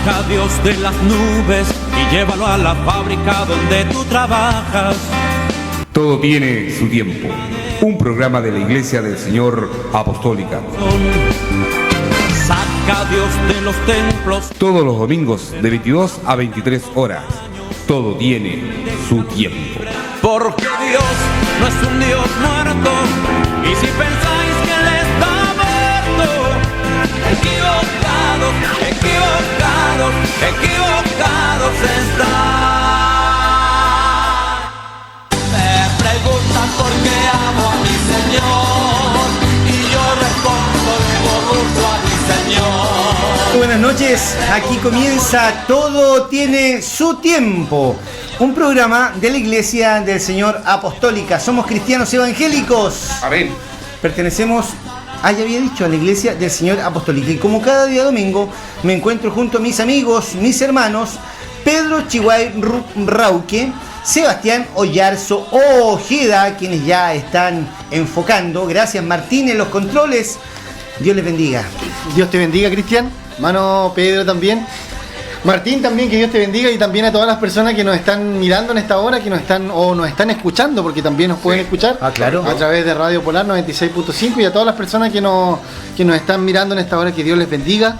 Saca a Dios de las nubes y llévalo a la fábrica donde tú trabajas. Todo tiene su tiempo. Un programa de la Iglesia del Señor Apostólica. Saca a Dios de los templos. Todos los domingos de 22 a 23 horas. Todo tiene su tiempo. Porque Dios no es un Dios muerto. Y si pensáis que Él está muerto, equivocados, equivocados, equivocados están. Me preguntan por qué amo a mi Señor y yo respondo de gusto a mi Señor. Buenas noches, aquí comienza Todo tiene su tiempo, un programa de la Iglesia del Señor Apostólica. Somos cristianos evangélicos. Amén. Pertenecemos, ya había dicho, a la Iglesia del Señor Apostólica. Y como cada día domingo me encuentro junto a mis amigos, mis hermanos, Pedro Chihuay Rauque, Sebastián Oyarzo Ojeda, quienes ya están enfocando. Gracias Martín en los controles. Dios les bendiga. Dios te bendiga, Cristian. Mano Pedro también. Martín también, que Dios te bendiga, y también a todas las personas que nos están mirando en esta hora, que nos están escuchando, porque también nos pueden escuchar claro, a través de Radio Polar 96.5, y a todas las personas que nos están mirando en esta hora, que Dios les bendiga.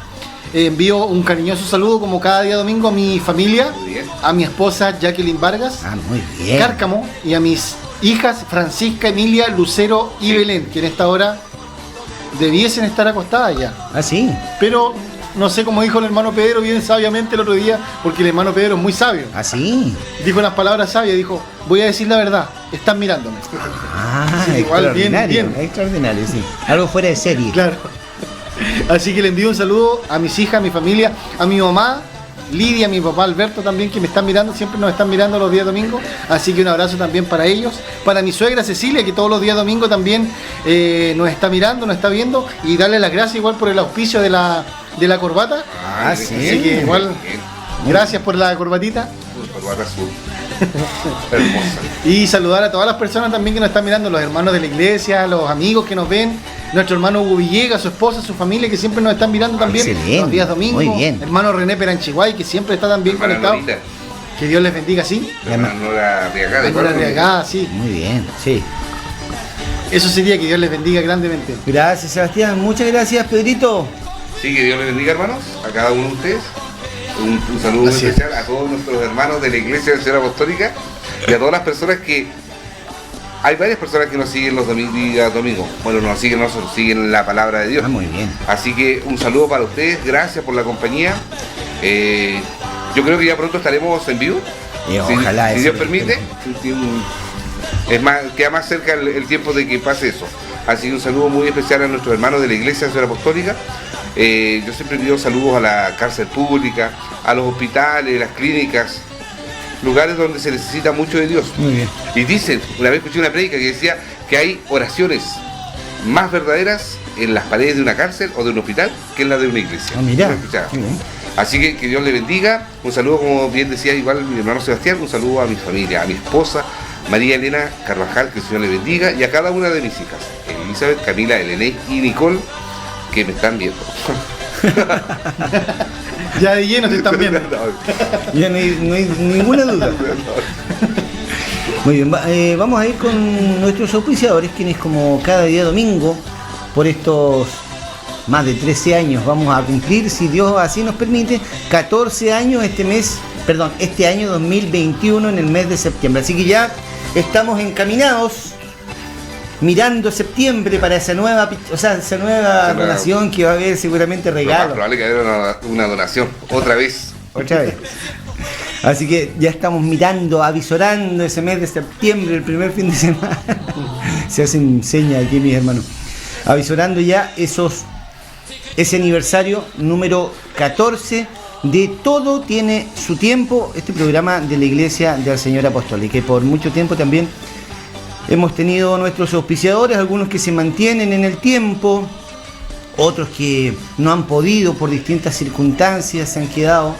Envío un cariñoso saludo como cada día domingo a mi familia, a mi esposa Jacqueline Vargas, muy bien, Cárcamo, y a mis hijas Francisca, Emilia, Lucero y Belén, que en esta hora debiesen estar acostadas ya. Sí. Pero no sé, como dijo el hermano Pedro bien sabiamente el otro día, porque el hermano Pedro es muy sabio. Sí. Dijo unas palabras sabias, dijo: voy a decir la verdad, están mirándome. Sí, igual bien. Extraordinario, sí. Algo fuera de serie. Claro. Así que le envío un saludo a mis hijas, a mi familia, a mi mamá Lidia, a mi papá Alberto también, que me están mirando, siempre nos están mirando los días domingos. Así que un abrazo también para ellos. Para mi suegra Cecilia, que todos los días domingos también nos está mirando, nos está viendo. Y darle las gracias igual por el auspicio de la corbata. Sí. Así que igual, gracias por la corbatita. Corbata azul. Hermosa. Y saludar a todas las personas también que nos están mirando, los hermanos de la iglesia, los amigos que nos ven, nuestro hermano Hugo Villegas, su esposa, su familia, que siempre nos están mirando también. Excelente. Los días domingos. Muy bien. Hermano René Peranchiguay, que siempre está también Hermana conectado. Norita. Que Dios les bendiga, sí. Hermana Nora Arriagada. Hermana Arriagada, sí. Muy bien, sí. Eso sería, que Dios les bendiga grandemente. Gracias Sebastián, muchas gracias Pedrito. Sí, que Dios les bendiga, hermanos, a cada uno de ustedes. Un saludo muy especial a todos nuestros hermanos de la Iglesia del Señor Apostólica y a todas las personas que... Hay varias personas que nos siguen los domingos. Bueno, nos siguen nosotros, siguen la palabra de Dios. Muy bien. Así que un saludo para ustedes, gracias por la compañía. Yo creo que ya pronto estaremos en vivo. Ojalá. Si Dios permite. Es más, queda más cerca el tiempo de que pase eso. Así que un saludo muy especial a nuestros hermanos de la Iglesia del Señor Apostólica. Yo siempre envío saludos a la cárcel pública, a los hospitales, las clínicas, lugares donde se necesita mucho de Dios. Muy bien. Y dicen, una vez escuché una prédica que decía que hay oraciones más verdaderas en las paredes de una cárcel o de un hospital que en la de una iglesia. Mira. Así que Dios le bendiga. Un saludo, como bien decía igual mi hermano Sebastián, un saludo a mi familia, a mi esposa María Elena Carvajal, que el Señor le bendiga, y a cada una de mis hijas, Elizabeth, Camila, Elena y Nicole, que me están viendo. Ya de lleno te están viendo. Ya no hay ninguna duda. Muy bien, vamos a ir con nuestros auspiciadores, quienes como cada día domingo, por estos más de 13 años, vamos a cumplir, si Dios así nos permite, 14 años este año 2021, en el mes de septiembre. Así que ya estamos encaminados, mirando septiembre para esa nueva donación que va a haber, seguramente regalos. Es probable que haya una donación, otra vez. Así que ya estamos mirando, avisorando ese mes de septiembre, el primer fin de semana. Se hacen señas aquí mis hermanos. Avisorando ya ese aniversario número 14 de Todo tiene su tiempo, este programa de la Iglesia del Señor Apostólica, que por mucho tiempo también hemos tenido nuestros auspiciadores, algunos que se mantienen en el tiempo, otros que no han podido por distintas circunstancias, se han quedado,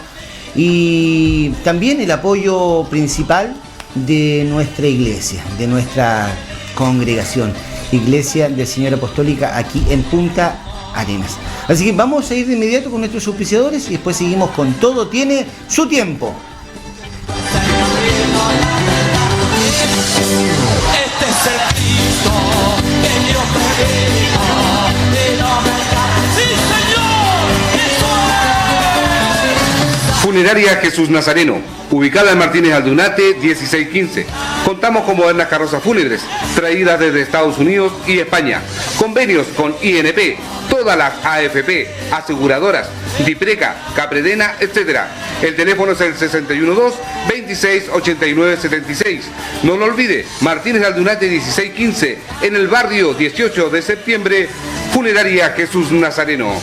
y también el apoyo principal de nuestra iglesia, de nuestra congregación, Iglesia del Señor Apostólica, aquí en Punta Arenas. Así que vamos a ir de inmediato con nuestros auspiciadores y después seguimos con Todo Tiene Su Tiempo. Este es el Cristo que yo predico y no me engaño. ¡Sí, Señor! ¡Eso es! Funeraria Jesús Nazareno, ubicada en Martínez Aldunate 1615. Contamos con modernas carrozas fúnebres, traídas desde Estados Unidos y España. Convenios con INP, todas las AFP, aseguradoras, Dipreca, Capredena, etc. El teléfono es el 612-2689-76. No lo olvide, Martínez Aldunate 1615, en el barrio 18 de septiembre, Funeraria Jesús Nazareno.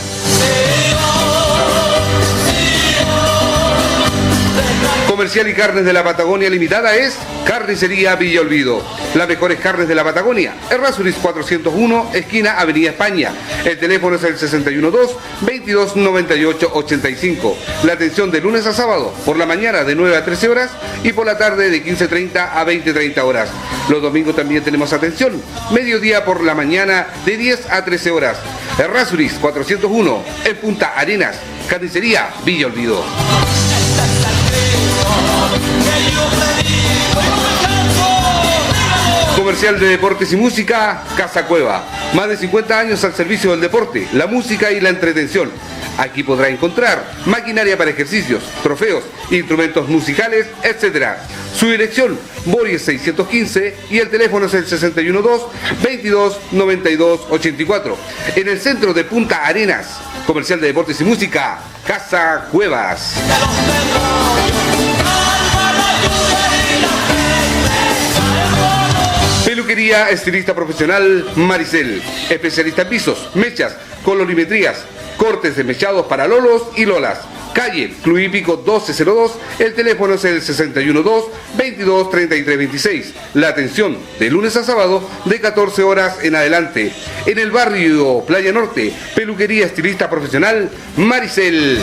Comercial y carnes de la Patagonia Limitada es Carnicería Villa Olvido. Las mejores carnes de la Patagonia. Errázuriz 401, esquina Avenida España. El teléfono es el 612-2298-85. La atención de lunes a sábado, por la mañana de 9 a 13 horas y por la tarde de 15:30 a 20:30 horas. Los domingos también tenemos atención. Mediodía por la mañana de 10 a 13 horas. Errázuriz 401, en Punta Arenas. Carnicería Villa Olvido. Comercial de deportes y música, Casa Cueva. Más de 50 años al servicio del deporte, la música y la entretención. Aquí podrá encontrar maquinaria para ejercicios, trofeos, instrumentos musicales, etc. Su dirección, Boris 615 y el teléfono es el 612-2292-84. En el centro de Punta Arenas, comercial de deportes y música, Casa Cuevas. Peluquería estilista profesional Maricel, especialista en pisos, mechas, colorimetrías, cortes de mechados para lolos y lolas. Calle Club Hípico 1202, el teléfono es el 612-223326. La atención de lunes a sábado de 14 horas en adelante. En el barrio Playa Norte, peluquería estilista profesional Maricel.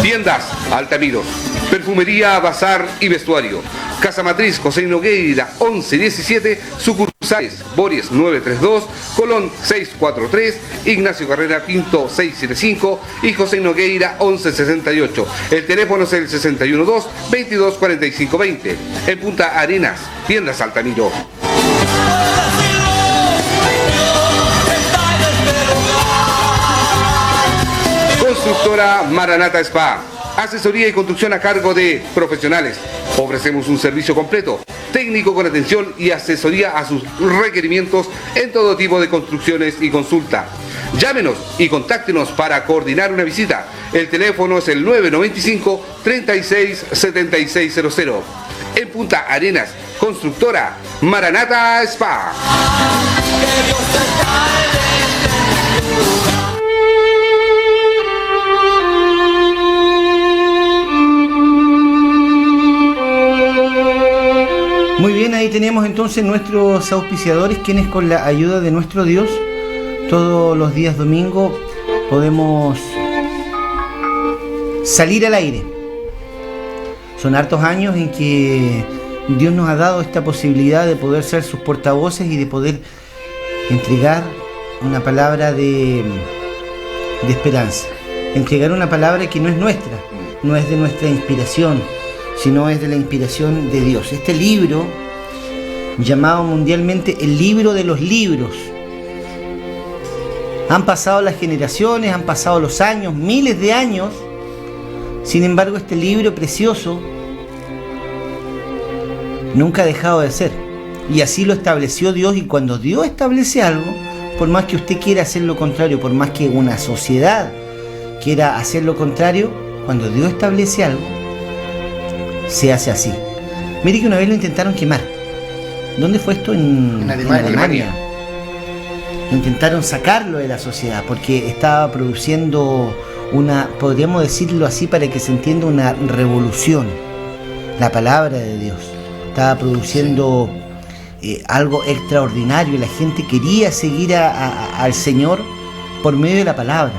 Tiendas Altamiros, perfumería, bazar y vestuario. Casa Matriz José Nogueira 1117, sucursales Bories 932, Colón 643, Ignacio Carrera Pinto 675 y José Nogueira 1168. El teléfono es el 612-224520. En Punta Arenas, Tiendas Altamiro. Constructora Maranata Spa. Asesoría y construcción a cargo de profesionales. Ofrecemos un servicio completo, técnico con atención y asesoría a sus requerimientos en todo tipo de construcciones y consulta. Llámenos y contáctenos para coordinar una visita. El teléfono es el 995-367600. En Punta Arenas, constructora Maranata Spa. Muy bien, ahí tenemos entonces nuestros auspiciadores, quienes con la ayuda de nuestro Dios, todos los días domingo podemos salir al aire. Son hartos años en que Dios nos ha dado esta posibilidad de poder ser sus portavoces y de poder entregar una palabra de esperanza. Entregar una palabra que no es nuestra, no es de nuestra inspiración, sino es de la inspiración de Dios. Este libro, llamado mundialmente el libro de los libros, han pasado las generaciones, han pasado los años, miles de años. Sin embargo, este libro precioso nunca ha dejado de ser. Y así lo estableció Dios, y cuando Dios establece algo, por más que usted quiera hacer lo contrario, por más que una sociedad quiera hacer lo contrario, cuando Dios establece algo, se hace así. Mire que una vez lo intentaron quemar. ¿Dónde fue esto? En Alemania. Intentaron sacarlo de la sociedad porque estaba produciendo una, podríamos decirlo así para que se entienda, una revolución. La palabra de Dios estaba produciendo algo extraordinario. La gente quería seguir al Señor por medio de la palabra,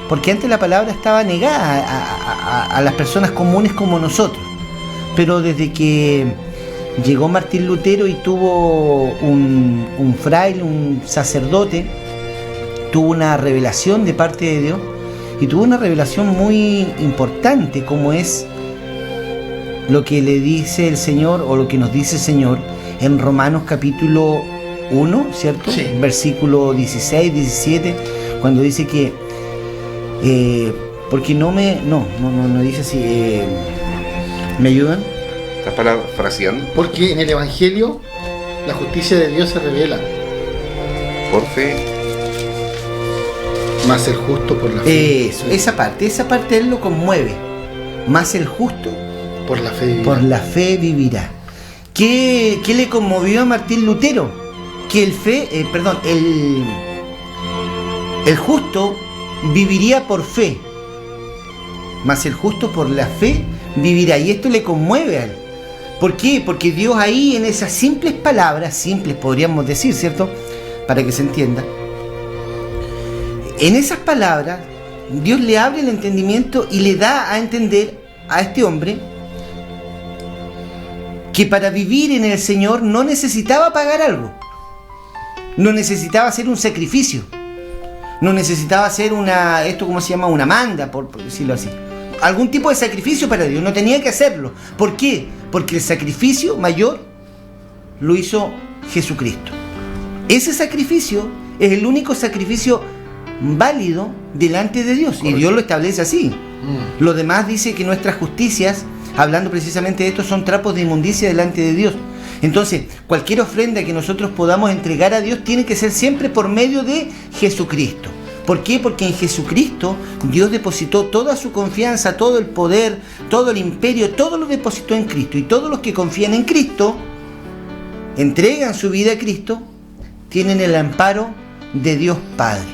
porque antes la palabra estaba negada a las personas comunes como nosotros. Pero desde que llegó Martín Lutero y tuvo un fraile, un sacerdote, tuvo una revelación de parte de Dios, y tuvo una revelación muy importante, como es lo que le dice el Señor, o lo que nos dice el Señor en Romanos capítulo 1, ¿cierto? Sí. Versículo 16, 17, cuando dice que porque no dice así, ¿me ayudan? ¿Estás parafraseando? Porque en el Evangelio la justicia de Dios se revela, Por fe. más el justo por la fe. Eso, esa parte a él lo conmueve. Más el justo Por la fe vivirá. por la fe vivirá. ¿Qué le conmovió a Martín Lutero? Que el justo viviría por fe, mas el justo por la fe vivirá. Y esto le conmueve a él. ¿Por qué? Porque Dios ahí, en esas simples palabras, simples podríamos decir, ¿cierto? Para que se entienda. En esas palabras, Dios le abre el entendimiento y le da a entender a este hombre que para vivir en el Señor no necesitaba pagar algo, no necesitaba hacer un sacrificio, no necesitaba hacer una manda, por decirlo así, algún tipo de sacrificio para Dios, no tenía que hacerlo. ¿Por qué? Porque el sacrificio mayor lo hizo Jesucristo. Ese sacrificio es el único sacrificio válido delante de Dios. Correcto. Y Dios lo establece así. Lo demás dice que nuestras justicias, hablando precisamente de esto, son trapos de inmundicia delante de Dios. Entonces, cualquier ofrenda que nosotros podamos entregar a Dios tiene que ser siempre por medio de Jesucristo. ¿Por qué? Porque en Jesucristo Dios depositó toda su confianza, todo el poder, todo el imperio, todo lo depositó en Cristo. Y todos los que confían en Cristo, entregan su vida a Cristo, tienen el amparo de Dios Padre.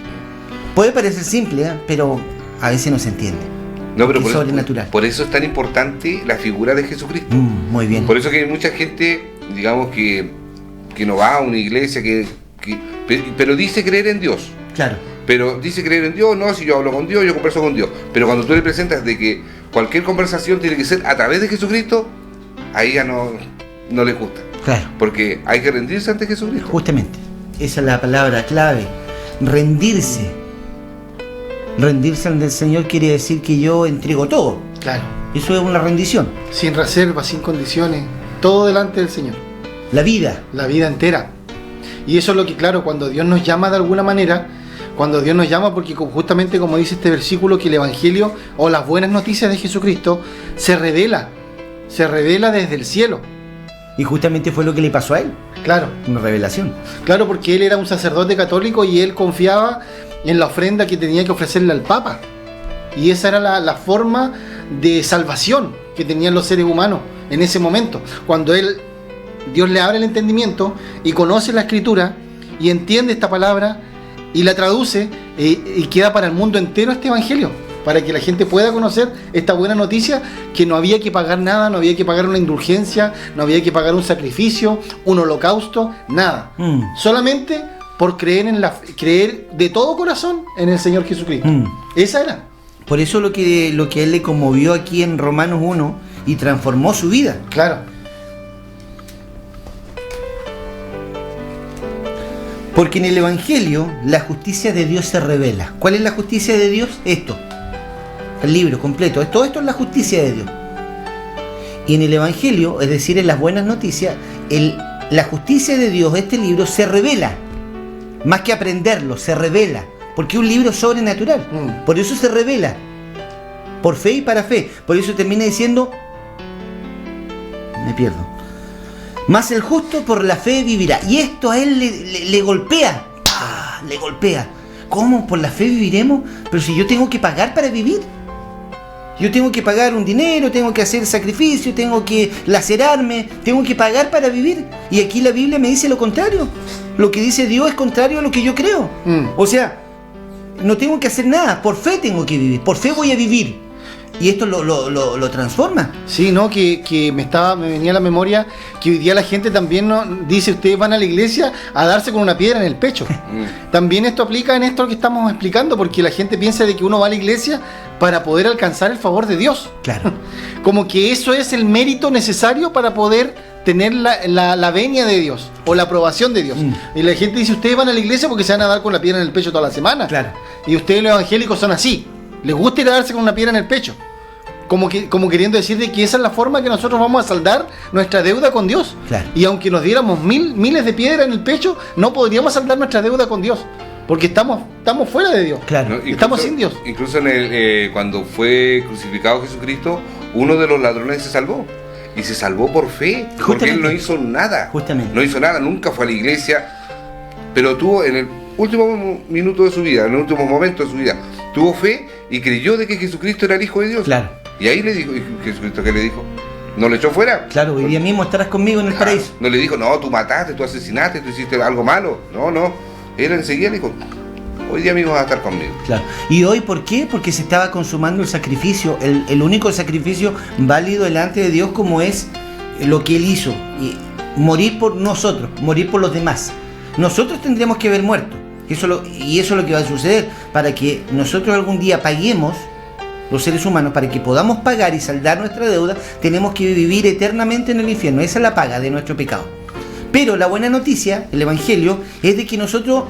Puede parecer simple, pero a veces no se entiende. No, pero es sobrenatural. Por eso es tan importante la figura de Jesucristo. Muy bien. Por eso que hay mucha gente, digamos, que no va a una iglesia, pero dice creer en Dios. Claro. Pero dice creer en Dios, no, si yo hablo con Dios, yo converso con Dios. Pero cuando tú le presentas de que cualquier conversación tiene que ser a través de Jesucristo, ahí ya no le gusta. Claro. Porque hay que rendirse ante Jesucristo. Justamente. Esa es la palabra clave. Rendirse. Rendirse ante el Señor quiere decir que yo entrego todo. Claro. Eso es una rendición. Sin reservas, sin condiciones, todo delante del Señor. La vida. La vida entera. Y eso es lo que, claro, cuando Dios nos llama de alguna manera, cuando Dios nos llama, porque justamente como dice este versículo, que el Evangelio o las buenas noticias de Jesucristo se revela desde el cielo. Y justamente fue lo que le pasó a él. Claro. Una revelación. Claro, porque él era un sacerdote católico y él confiaba en la ofrenda que tenía que ofrecerle al Papa. Y esa era la forma de salvación que tenían los seres humanos en ese momento. Cuando Dios le abre el entendimiento y conoce la Escritura y entiende esta palabra y la traduce y queda para el mundo entero este Evangelio, para que la gente pueda conocer esta buena noticia, que no había que pagar nada, no había que pagar una indulgencia, no había que pagar un sacrificio, un holocausto, nada. Solamente por creer de todo corazón en el Señor Jesucristo. Esa era. Por eso lo que a él le conmovió aquí en Romanos 1 y transformó su vida. Claro. Porque en el Evangelio la justicia de Dios se revela. ¿Cuál es la justicia de Dios? Esto. El libro completo. Todo esto es la justicia de Dios. Y en el Evangelio, es decir, en las buenas noticias, la justicia de Dios, este libro, se revela. Más que aprenderlo, se revela. Porque es un libro sobrenatural. Por eso se revela. Por fe y para fe. Por eso termina diciendo... Me pierdo. Más el justo por la fe vivirá. Y esto a él le golpea. ¡Pah! Le golpea. ¿Cómo? ¿Por la fe viviremos? Pero si yo tengo que pagar para vivir. Yo tengo que pagar un dinero, tengo que hacer sacrificio, tengo que lacerarme, tengo que pagar para vivir. Y aquí la Biblia me dice lo contrario. Lo que dice Dios es contrario a lo que yo creo. O sea, no tengo que hacer nada. Por fe tengo que vivir. Por fe voy a vivir. Y esto lo transforma. Sí, ¿no? Que me venía a la memoria que hoy día la gente también dice, ustedes van a la iglesia a darse con una piedra en el pecho. También esto aplica en esto que estamos explicando, porque la gente piensa de que uno va a la iglesia para poder alcanzar el favor de Dios. Claro. Como que eso es el mérito necesario para poder tener la venia de Dios o la aprobación de Dios. Y la gente dice, ustedes van a la iglesia porque se van a dar con la piedra en el pecho toda la semana. Claro. Y ustedes los evangélicos son así. Les gusta ir a darse con una piedra en el pecho. Como queriendo decir de que esa es la forma que nosotros vamos a saldar nuestra deuda con Dios. Claro. Y aunque nos diéramos miles de piedras en el pecho, no podríamos saldar nuestra deuda con Dios. Porque estamos fuera de Dios. Claro. ¿No? Estamos sin Dios. Incluso cuando fue crucificado Jesucristo, uno de los ladrones se salvó. Y se salvó por fe, porque Justamente. él no hizo nada. Justamente. No hizo nada, nunca fue a la iglesia, pero tuvo en el último minuto de su vida, en el último momento de su vida, tuvo fe y creyó de que Jesucristo era el Hijo de Dios. Claro. Y ahí le dijo, ¿y Jesucristo qué le dijo? ¿No le echó fuera? Claro, hoy día mismo estarás conmigo en el paraíso. No le dijo, no, tú mataste, tú asesinaste, tú hiciste algo malo. No. Él enseguida le dijo, hoy día mismo vas a estar conmigo. Claro. ¿Y hoy por qué? Porque se estaba consumando el sacrificio, el único sacrificio válido delante de Dios, como es lo que Él hizo. Y morir por nosotros, morir por los demás. Nosotros tendríamos que haber muerto. Y eso es lo que va a suceder. Para que nosotros algún día paguemos, los seres humanos, para que podamos pagar y saldar nuestra deuda, tenemos que vivir eternamente en el infierno. Esa es la paga de nuestro pecado. Pero la buena noticia, el Evangelio, es de que nosotros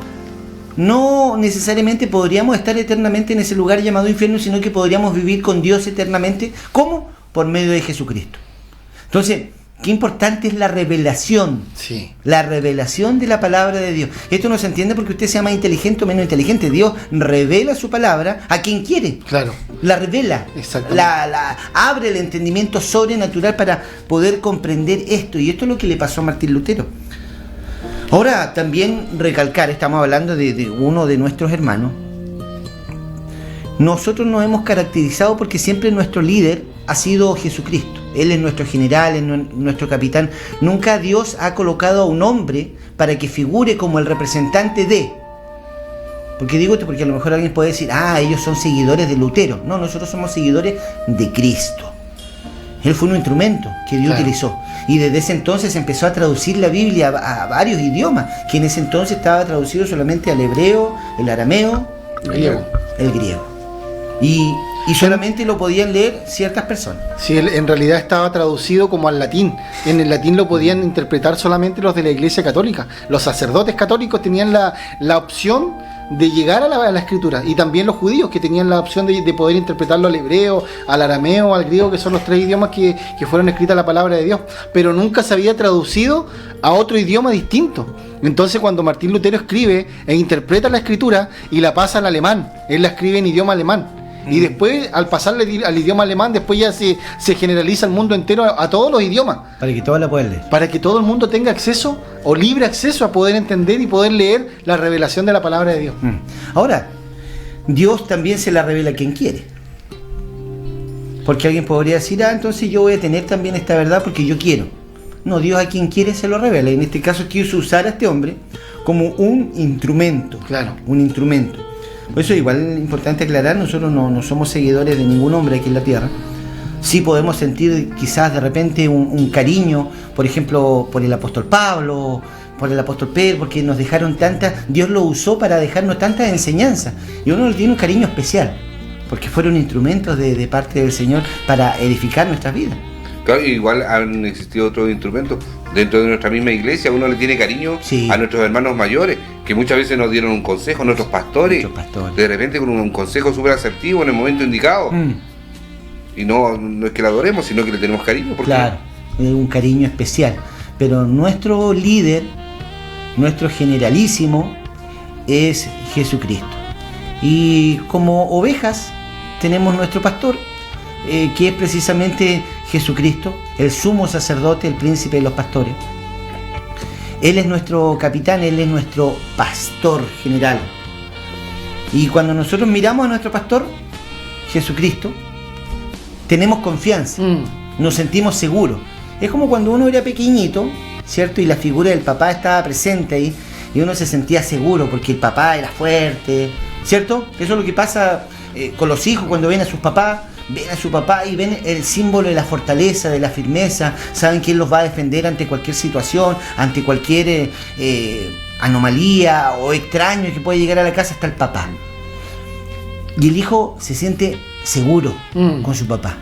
no necesariamente podríamos estar eternamente en ese lugar llamado infierno, sino que podríamos vivir con Dios eternamente. ¿Cómo? Por medio de Jesucristo. Entonces, qué importante es la revelación. Sí. La revelación de la palabra de Dios. Esto no se entiende porque usted sea más inteligente o menos inteligente. Dios revela su palabra a quien quiere. Claro. La revela. Exactamente. Abre el entendimiento sobrenatural para poder comprender esto. Y esto es lo que le pasó a Martín Lutero. Ahora también recalcar, estamos hablando de uno de nuestros hermanos. Nosotros nos hemos caracterizado porque siempre nuestro líder ha sido Jesucristo. Él es nuestro general, es nuestro capitán. Nunca Dios ha colocado a un hombre para que figure como el representante de. ¿Por qué digo esto? Porque a lo mejor alguien puede decir, ellos son seguidores de Lutero. No, nosotros somos seguidores de Cristo. Él fue un instrumento que Dios utilizó. Y desde ese entonces empezó a traducir la Biblia a varios idiomas, que en ese entonces estaba traducido solamente al hebreo, el arameo, el griego. Y solamente lo podían leer ciertas personas. Sí, en realidad estaba traducido como al latín. En el latín lo podían interpretar solamente los de la Iglesia Católica. Los sacerdotes católicos tenían la opción de llegar a la escritura, y también los judíos, que tenían la opción de poder interpretarlo al hebreo, al arameo, al griego, que son los tres idiomas que fueron escritas la palabra de Dios, pero nunca se había traducido a otro idioma distinto. Entonces, cuando Martín Lutero escribe e interpreta la escritura y la pasa al alemán, él la escribe en idioma alemán. Y después, al pasarle al idioma alemán, después ya se generaliza el mundo entero a todos los idiomas. Para que todos la puedan leer. Para que todo el mundo tenga acceso o libre acceso a poder entender y poder leer la revelación de la palabra de Dios. Ahora, Dios también se la revela a quien quiere. Porque alguien podría decir, entonces yo voy a tener también esta verdad porque yo quiero. No, Dios a quien quiere se lo revela. Y en este caso quiso usar a este hombre como un instrumento. Claro. Un instrumento. Por eso igual es importante aclarar, nosotros no somos seguidores de ningún hombre aquí en la tierra. Sí podemos sentir quizás de repente un cariño, por ejemplo, por el apóstol Pablo, por el apóstol Pedro, porque nos dejaron Dios lo usó para dejarnos tantas enseñanzas. Y uno le tiene un cariño especial, porque fueron instrumentos de parte del Señor para edificar nuestras vidas. Claro, igual han existido otros instrumentos dentro de nuestra misma iglesia. Uno le tiene cariño a nuestros hermanos mayores, que muchas veces nos dieron un consejo, nuestros pastores. De repente con un consejo súper asertivo en el momento indicado. Y no es que la adoremos, sino que le tenemos cariño. Claro, un cariño especial. Pero nuestro líder, nuestro generalísimo, es Jesucristo. Y como ovejas tenemos nuestro pastor, que es precisamente Jesucristo, el sumo sacerdote, el príncipe de los pastores. Él es nuestro capitán, Él es nuestro pastor general. Y cuando nosotros miramos a nuestro pastor, Jesucristo, tenemos confianza, nos sentimos seguros. Es como cuando uno era pequeñito, ¿cierto? Y la figura del papá estaba presente ahí, y uno se sentía seguro porque el papá era fuerte, ¿cierto? Eso es lo que pasa con los hijos cuando ven a sus papás. Ven a su papá y ven el símbolo de la fortaleza, de la firmeza. Saben que él los va a defender ante cualquier situación, ante cualquier anomalía o extraño que puede llegar a la casa. Está el papá. Y el hijo se siente seguro con su papá.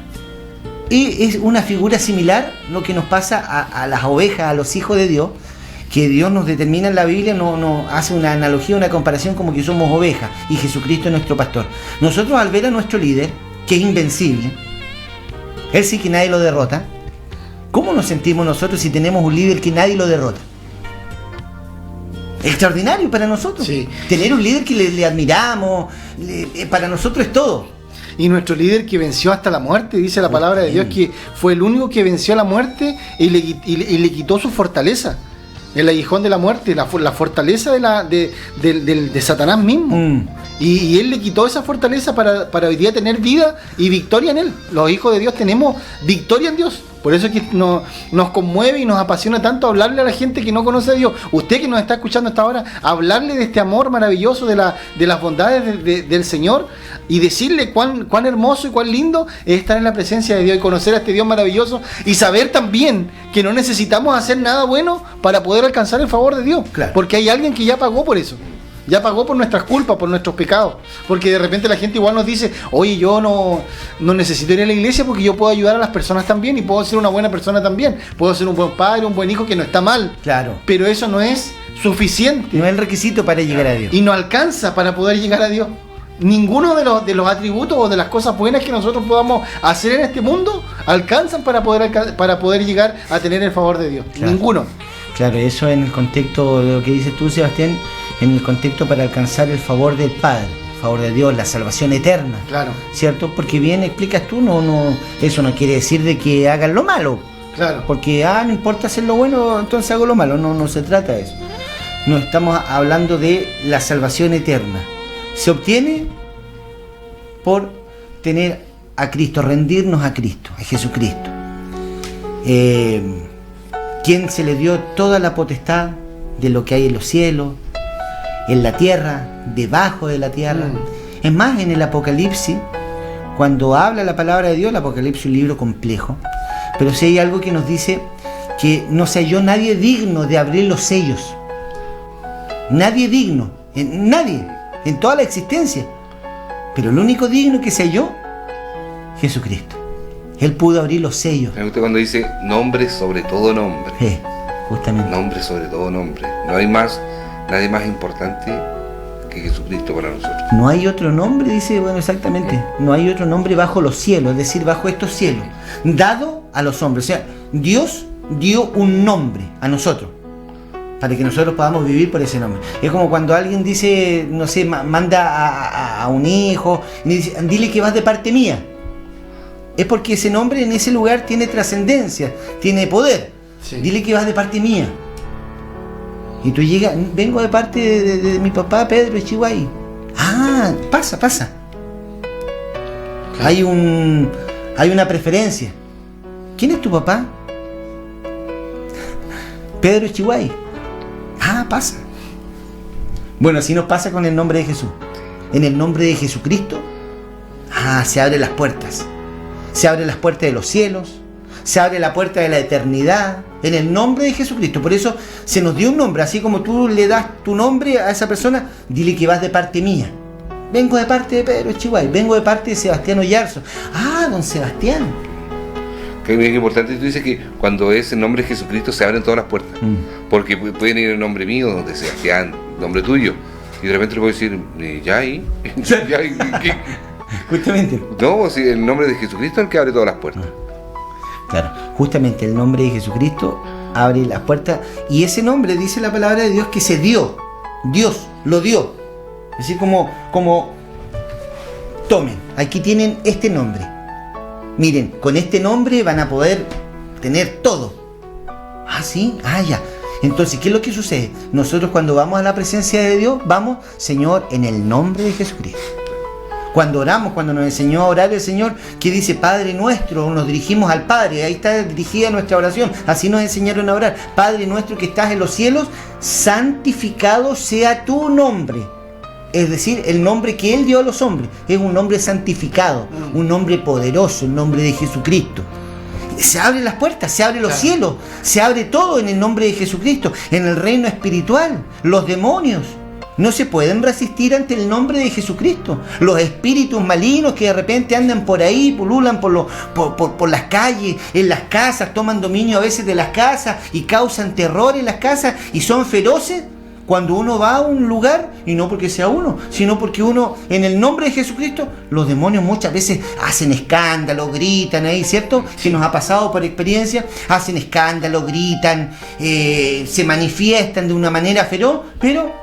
Y es una figura similar lo que nos pasa a las ovejas, a los hijos de Dios, que Dios nos determina en la Biblia, no hace una analogía, una comparación como que somos ovejas y Jesucristo es nuestro pastor. Nosotros al ver a nuestro líder, que es invencible, él sí que nadie lo derrota, ¿cómo nos sentimos nosotros si tenemos un líder que nadie lo derrota? Extraordinario para nosotros. Sí. Tener un líder que le admiramos, para nosotros es todo. Y nuestro líder que venció hasta la muerte, dice la palabra de Dios, que fue el único que venció a la muerte y le quitó su fortaleza. El aguijón de la muerte, la fortaleza de Satanás mismo. Y él le quitó esa fortaleza para hoy día tener vida y victoria en él. Los hijos de Dios tenemos victoria en Dios. Por eso es que nos conmueve y nos apasiona tanto hablarle a la gente que no conoce a Dios. Usted que nos está escuchando hasta ahora, hablarle de este amor maravilloso, de las bondades del Señor, y decirle cuán hermoso y cuán lindo es estar en la presencia de Dios y conocer a este Dios maravilloso, y saber también que no necesitamos hacer nada bueno para poder alcanzar el favor de Dios. Claro. Porque hay alguien que ya pagó por eso. Ya pagó por nuestras culpas, por nuestros pecados. Porque de repente la gente igual nos dice, oye, yo no necesito ir a la iglesia porque yo puedo ayudar a las personas también y puedo ser una buena persona también. Puedo ser un buen padre, un buen hijo, que no está mal. Claro. Pero eso no es suficiente. No es el requisito para llegar a Dios. Y no alcanza para poder llegar a Dios. Ninguno de los atributos o de las cosas buenas que nosotros podamos hacer en este mundo alcanzan para poder llegar a tener el favor de Dios. Claro. Ninguno. Claro, eso en el contexto de lo que dices tú, Sebastián, en el contexto para alcanzar el favor del Padre, el favor de Dios, la salvación eterna. Claro. ¿Cierto? Porque bien explicas tú, eso no quiere decir de que hagan lo malo. Claro. Porque, no importa hacer lo bueno, entonces hago lo malo. No se trata de eso. No estamos hablando de la salvación eterna. Se obtiene por tener a Cristo, rendirnos a Cristo, a Jesucristo. Quien se le dio toda la potestad de lo que hay en los cielos, en la tierra, debajo de la tierra. Es más, en el Apocalipsis, cuando habla la palabra de Dios, el Apocalipsis es un libro complejo, pero si hay algo que nos dice que no se halló nadie digno de abrir los sellos. Nadie digno, nadie, en toda la existencia. Pero el único digno que se halló, Jesucristo. Él pudo abrir los sellos. Me gusta cuando dice nombre sobre todo nombre. Justamente. Nombre sobre todo nombre. No hay nadie más importante que Jesucristo para nosotros. No hay otro nombre, dice, bueno, exactamente. No hay otro nombre bajo los cielos, es decir, bajo estos cielos, dado a los hombres. O sea, Dios dio un nombre a nosotros, para que nosotros podamos vivir por ese nombre. Es como cuando alguien dice, no sé, manda a un hijo, y dice, dile que vas de parte mía. Es porque ese nombre en ese lugar tiene trascendencia, tiene poder. Sí. Dile que vas de parte mía. Y tú llegas, vengo de parte de mi papá Pedro de Chihuahua. Pasa. Claro. Hay una preferencia. ¿Quién es tu papá? Pedro de Chihuahua. Pasa. Bueno, así nos pasa con el nombre de Jesús. En el nombre de Jesucristo, se abren las puertas. Se abren las puertas de los cielos, se abre la puerta de la eternidad, en el nombre de Jesucristo. Por eso se nos dio un nombre, así como tú le das tu nombre a esa persona, dile que vas de parte mía. Vengo de parte de Pedro Chihuahua, vengo de parte de Sebastián Oyarzo. Don Sebastián. Que es bien importante, tú dices que cuando es el nombre de Jesucristo se abren todas las puertas. Porque pueden ir el nombre mío, de Sebastián, nombre tuyo, y de repente le puedo decir, ya ahí, ¿qué? Justamente. No, si el nombre de Jesucristo es el que abre todas las puertas. Claro, justamente el nombre de Jesucristo abre las puertas. Y ese nombre, dice la palabra de Dios, que se dio. Dios lo dio. Es decir, como tomen, aquí tienen este nombre. Miren, con este nombre van a poder tener todo. ¿Sí? Ya. Entonces, ¿qué es lo que sucede? Nosotros cuando vamos a la presencia de Dios, vamos, Señor, en el nombre de Jesucristo. Cuando oramos, cuando nos enseñó a orar el Señor, que dice Padre nuestro, nos dirigimos al Padre, ahí está dirigida nuestra oración, así nos enseñaron a orar. Padre nuestro que estás en los cielos, santificado sea tu nombre. Es decir, el nombre que Él dio a los hombres, es un nombre santificado, un nombre poderoso, el nombre de Jesucristo. Se abren las puertas, se abren los cielos, se abre todo en el nombre de Jesucristo, en el reino espiritual, los demonios no se pueden resistir ante el nombre de Jesucristo. Los espíritus malignos que de repente andan por ahí, pululan por las calles, en las casas, toman dominio a veces de las casas y causan terror en las casas y son feroces. Cuando uno va a un lugar, y no porque sea uno, sino porque uno, en el nombre de Jesucristo, los demonios muchas veces hacen escándalo, gritan ahí, ¿cierto? Que nos ha pasado por experiencia, hacen escándalo, gritan, se manifiestan de una manera feroz, pero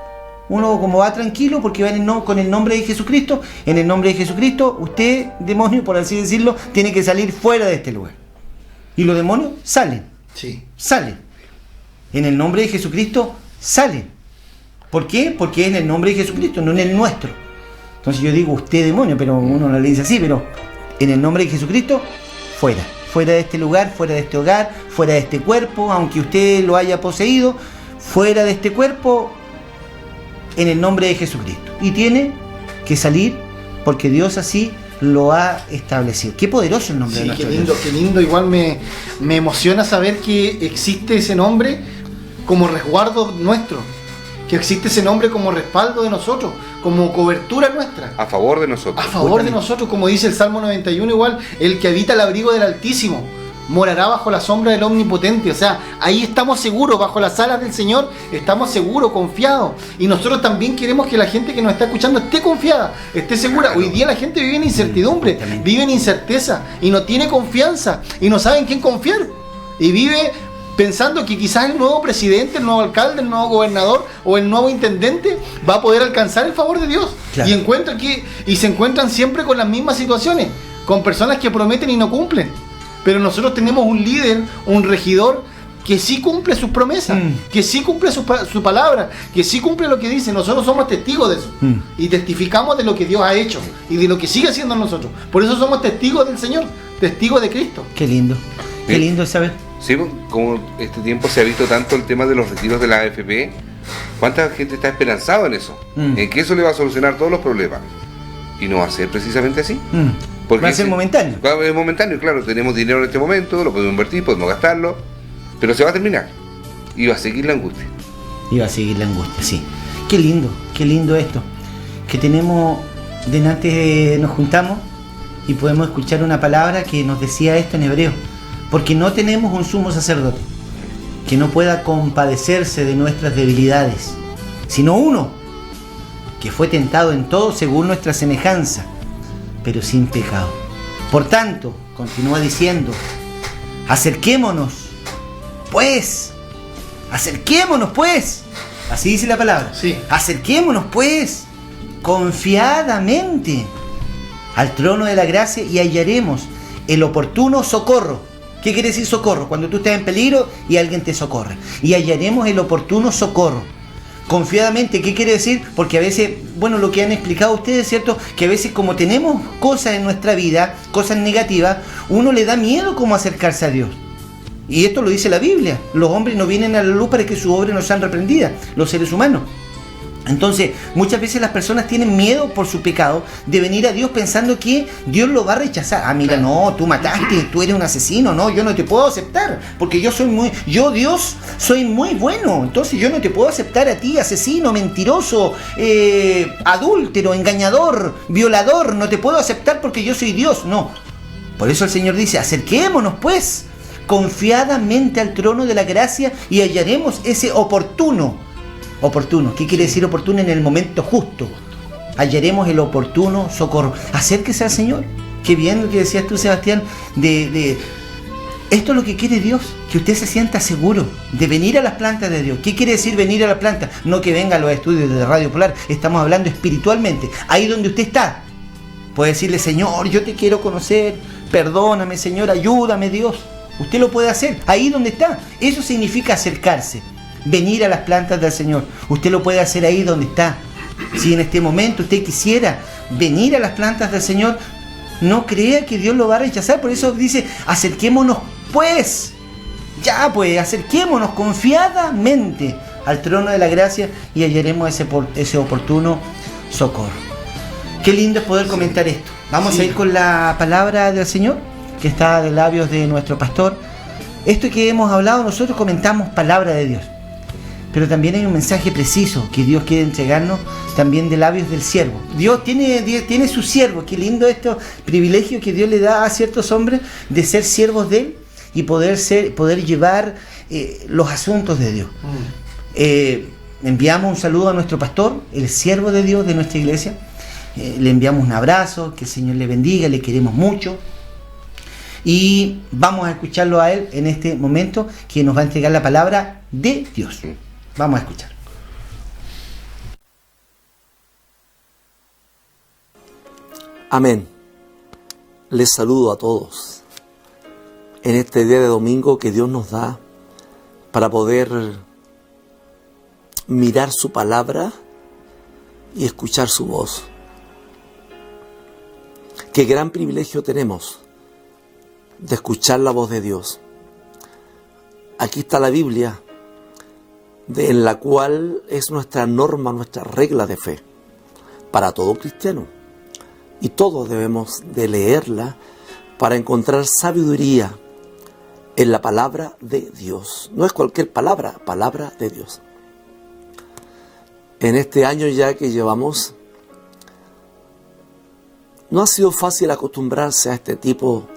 uno como va tranquilo porque va con el nombre de Jesucristo, en el nombre de Jesucristo, usted, demonio, por así decirlo, tiene que salir fuera de este lugar. Y los demonios salen, salen. En el nombre de Jesucristo salen. ¿Por qué? Porque es en el nombre de Jesucristo, no en el nuestro. Entonces yo digo usted demonio, pero uno no le dice así, pero en el nombre de Jesucristo, fuera. Fuera de este lugar, fuera de este hogar, fuera de este cuerpo, aunque usted lo haya poseído, fuera de este cuerpo, en el nombre de Jesucristo. Y tiene que salir porque Dios así lo ha establecido. Qué poderoso el nombre de nuestro Dios. Qué lindo. Igual me emociona saber que existe ese nombre como resguardo nuestro. Que existe ese nombre como respaldo de nosotros, como cobertura nuestra. A favor de nosotros. A favor de nosotros, como dice el Salmo 91 igual, el que habita al abrigo del Altísimo, morará bajo la sombra del Omnipotente. O sea, ahí estamos seguros, bajo las alas del Señor, estamos seguros, confiados. Y nosotros también queremos que la gente que nos está escuchando esté confiada, esté segura. Hoy día la gente vive en incertidumbre, vive en incerteza, y no tiene confianza, y no sabe en quién confiar. Y vive pensando que quizás el nuevo presidente, el nuevo alcalde, el nuevo gobernador o el nuevo intendente va a poder alcanzar el favor de Dios. Claro. Y se encuentran siempre con las mismas situaciones, con personas que prometen y no cumplen. Pero nosotros tenemos un líder, un regidor, que sí cumple sus promesas, que sí cumple su palabra, que sí cumple lo que dice. Nosotros somos testigos de eso. Y testificamos de lo que Dios ha hecho y de lo que sigue haciendo en nosotros. Por eso somos testigos del Señor, testigos de Cristo. Qué lindo. Qué lindo saber. Sí, como este tiempo se ha visto tanto el tema de los retiros de la AFP, ¿cuánta gente está esperanzada en eso? En que eso le va a solucionar todos los problemas. Y no va a ser precisamente así. Porque va a ser momentáneo. Es momentáneo, claro, tenemos dinero en este momento, lo podemos invertir, podemos gastarlo, pero se va a terminar. Y va a seguir la angustia. Sí. Qué lindo esto. Que tenemos, delante nos juntamos y podemos escuchar una palabra que nos decía esto en hebreo. Porque no tenemos un sumo sacerdote que no pueda compadecerse de nuestras debilidades, sino uno que fue tentado en todo según nuestra semejanza, pero sin pecado. Por tanto, continúa diciendo, acerquémonos pues, así dice la palabra, sí. Acerquémonos pues, confiadamente al trono de la gracia y hallaremos el oportuno socorro. ¿Qué quiere decir socorro? Cuando tú estás en peligro y alguien te socorre. Y hallaremos el oportuno socorro. Confiadamente, ¿qué quiere decir? Porque a veces, lo que han explicado ustedes, ¿cierto? Que a veces como tenemos cosas en nuestra vida, cosas negativas, uno le da miedo como acercarse a Dios. Y esto lo dice la Biblia. Los hombres no vienen a la luz para que sus obras no sean reprendidas, los seres humanos. Entonces, muchas veces las personas tienen miedo por su pecado de venir a Dios pensando que Dios lo va a rechazar. Ah, mira, no, tú mataste, tú eres un asesino, no, yo no te puedo aceptar, porque Dios soy muy bueno, entonces yo no te puedo aceptar a ti, asesino, mentiroso, adúltero, engañador, violador, no te puedo aceptar porque yo soy Dios, no. Por eso el Señor dice, acerquémonos pues, confiadamente al trono de la gracia y hallaremos ese oportuno. ¿Qué quiere decir oportuno? En el momento justo. Hallaremos el oportuno socorro. Acérquese al Señor. Qué bien lo que decías tú, Sebastián, esto es lo que quiere Dios, que usted se sienta seguro de venir a las plantas de Dios. ¿Qué quiere decir venir a las plantas? No que venga a los estudios de Radio Polar, estamos hablando espiritualmente. Ahí donde usted está, puede decirle, Señor, yo te quiero conocer, perdóname, Señor, ayúdame, Dios. Usted lo puede hacer, ahí donde está. Eso significa acercarse. Venir a las plantas del Señor. Usted lo puede hacer ahí donde está. Si en este momento usted quisiera venir a las plantas del Señor, no crea que Dios lo va a rechazar. Por eso dice, acerquémonos pues. Acerquémonos confiadamente al trono de la gracia y hallaremos ese oportuno socorro. Qué lindo es poder comentar esto. Vamos a ir con la palabra del Señor, que está de labios de nuestro pastor. Esto que hemos hablado, nosotros comentamos palabra de Dios. pero también hay un mensaje preciso que Dios quiere entregarnos también de labios del siervo. Dios tiene su siervo. Qué lindo esto, privilegio que Dios le da a ciertos hombres de ser siervos de Él y poder llevar los asuntos de Dios. Enviamos un saludo a nuestro pastor, el siervo de Dios de nuestra iglesia. Le enviamos un abrazo, que el Señor le bendiga, le queremos mucho. Y vamos a escucharlo a él en este momento, que nos va a entregar la palabra de Dios. Vamos a escuchar. Amén. Les saludo a todos en este día de domingo que Dios nos da para poder mirar su palabra y escuchar su voz. Qué gran privilegio tenemos de escuchar la voz de Dios. Aquí está la Biblia, en la cual es nuestra norma, nuestra regla de fe para todo cristiano. Y todos debemos de leerla para encontrar sabiduría en la palabra de Dios. No es cualquier palabra, palabra de Dios. En este año ya que llevamos, no ha sido fácil acostumbrarse a este tipo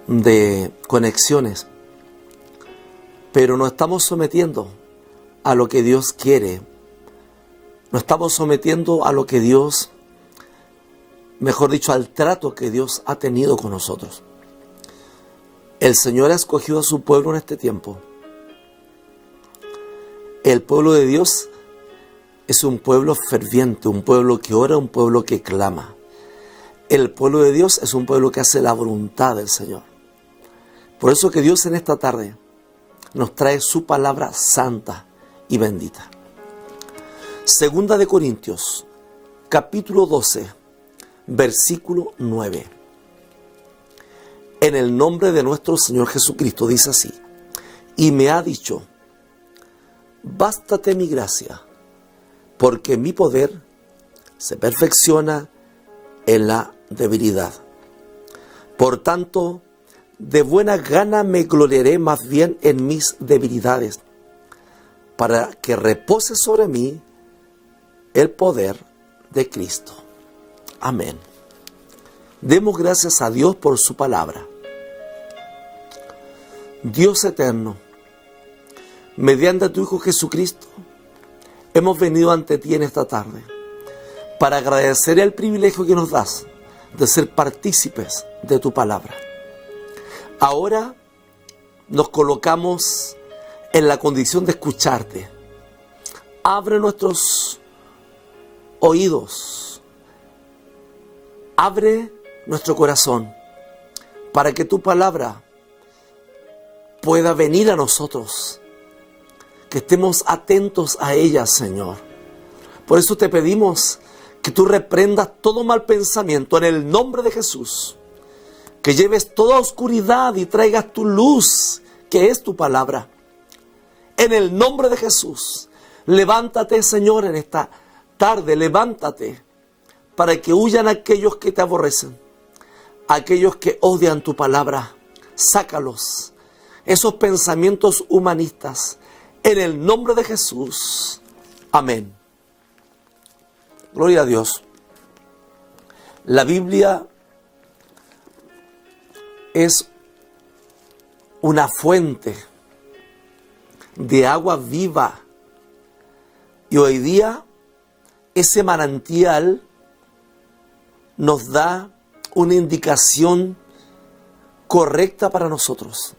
de conexiones, pero nos estamos sometiendo a lo que Dios quiere, nos estamos sometiendo a lo que Dios, mejor dicho, al trato que Dios ha tenido con nosotros. El Señor ha escogido a su pueblo en este tiempo. El pueblo de Dios es un pueblo ferviente, un pueblo que ora, un pueblo que clama. El pueblo de Dios es un pueblo que hace la voluntad del Señor. Por eso que Dios en esta tarde nos trae su palabra santa y bendita. Segunda de Corintios, capítulo 12, versículo 9. En el nombre de nuestro Señor Jesucristo dice así: y me ha dicho, bástate mi gracia, porque mi poder se perfecciona en la debilidad. Por tanto, de buena gana me gloriaré más bien en mis debilidades, para que repose sobre mí el poder de Cristo. Amén. Demos gracias a Dios por su palabra. Dios eterno, mediante tu Hijo Jesucristo, hemos venido ante ti en esta tarde para agradecer el privilegio que nos das de ser partícipes de tu palabra. Ahora nos colocamos en la condición de escucharte. Abre nuestros oídos, abre nuestro corazón para que tu palabra pueda venir a nosotros, que estemos atentos a ella, Señor. Por eso te pedimos que tú reprendas todo mal pensamiento en el nombre de Jesús, que lleves toda oscuridad y traigas tu luz, que es tu palabra. En el nombre de Jesús, levántate, Señor, en esta tarde, levántate, para que huyan aquellos que te aborrecen, aquellos que odian tu palabra. Sácalos, esos pensamientos humanistas, en el nombre de Jesús. Amén. Gloria a Dios. La Biblia es una fuente de agua viva. Y hoy día ese manantial nos da una indicación correcta para nosotros.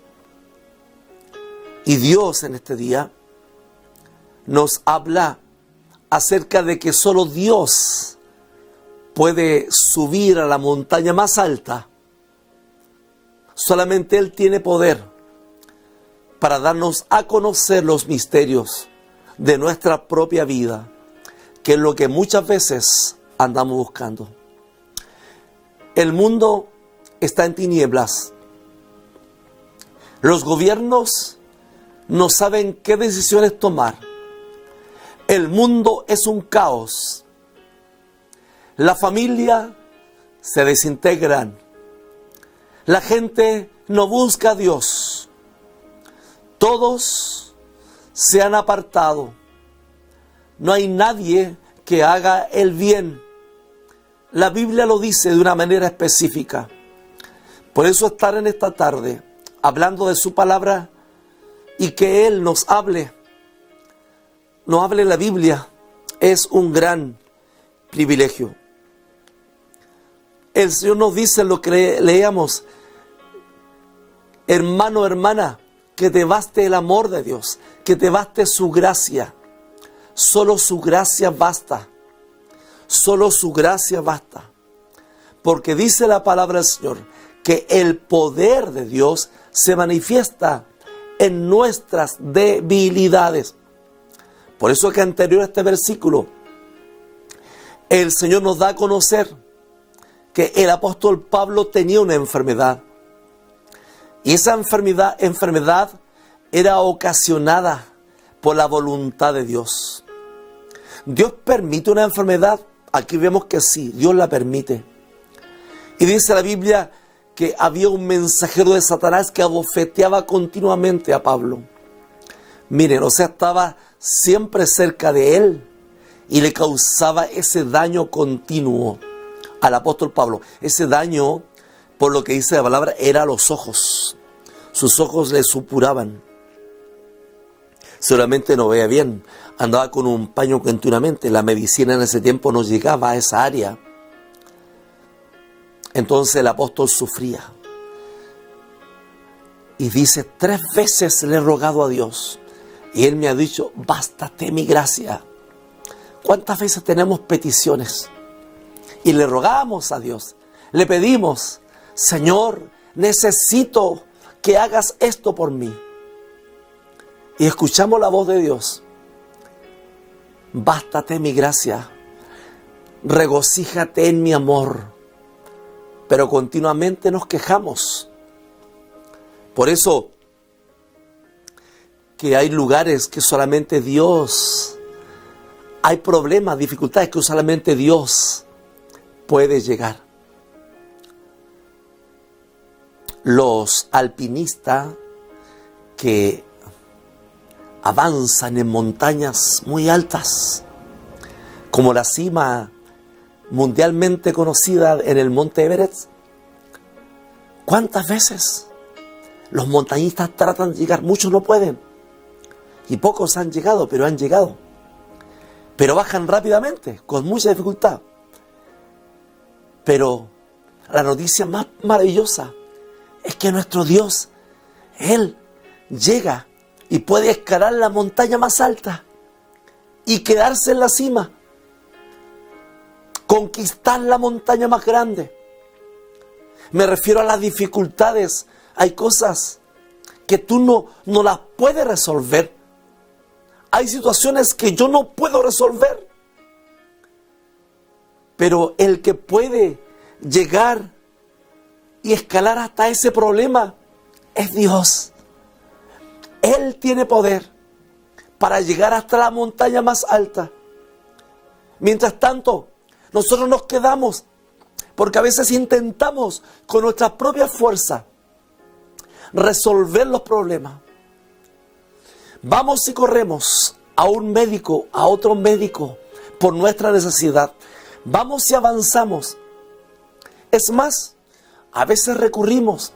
Y Dios en este día nos habla acerca de que solo Dios puede subir a la montaña más alta. Solamente Él tiene poder para darnos a conocer los misterios de nuestra propia vida, que es lo que muchas veces andamos buscando. El mundo está en tinieblas. Los gobiernos no saben qué decisiones tomar. El mundo es un caos. La familia se desintegran. La gente no busca a Dios. Todos se han apartado. No hay nadie que haga el bien. La Biblia lo dice de una manera específica. Por eso estar en esta tarde hablando de su palabra y que Él nos hable la Biblia, es un gran privilegio. El Señor nos dice en lo que leíamos: hermano, hermana, que te baste el amor de Dios, que te baste su gracia. Solo su gracia basta. Solo su gracia basta. Porque dice la palabra del Señor que el poder de Dios se manifiesta en nuestras debilidades. Por eso que anterior a este versículo, el Señor nos da a conocer que el apóstol Pablo tenía una enfermedad. Y esa enfermedad era ocasionada por la voluntad de Dios. ¿Dios permite una enfermedad? Aquí vemos que sí, Dios la permite. Y dice la Biblia que había un mensajero de Satanás que abofeteaba continuamente a Pablo. Miren, o sea, estaba siempre cerca de él y le causaba ese daño continuo al apóstol Pablo. Ese daño, por lo que dice la palabra, era a los ojos. Sus ojos le supuraban. Seguramente no veía bien. Andaba con un paño continuamente. La medicina en ese tiempo no llegaba a esa área. Entonces el apóstol sufría. Y dice: 3 veces le he rogado a Dios. Y Él me ha dicho: bástate mi gracia. ¿Cuántas veces tenemos peticiones? Y le rogamos a Dios. Le pedimos: Señor, necesito que hagas esto por mí. Y escuchamos la voz de Dios: bástate mi gracia. Regocíjate en mi amor. Pero continuamente nos quejamos. Por eso que hay lugares que solamente Dios, hay problemas, dificultades que solamente Dios puede llegar. Los alpinistas que avanzan en montañas muy altas, como la cima mundialmente conocida en el Monte Everest, ¿cuántas veces los montañistas tratan de llegar? Muchos no pueden. Y pocos han llegado, pero han llegado. Pero bajan rápidamente, con mucha dificultad. Pero la noticia más maravillosa es que nuestro Dios, Él llega y puede escalar la montaña más alta y quedarse en la cima. Conquistar la montaña más grande. Me refiero a las dificultades. Hay cosas que tú no las puedes resolver. Hay situaciones que yo no puedo resolver. Pero el que puede llegar y escalar hasta ese problema es Dios. Él tiene poder para llegar hasta la montaña más alta. Mientras tanto, nosotros nos quedamos porque a veces intentamos con nuestra propia fuerza resolver los problemas. Vamos y corremos a un médico, a otro médico, por nuestra necesidad. Vamos y avanzamos. Es más, a veces recurrimos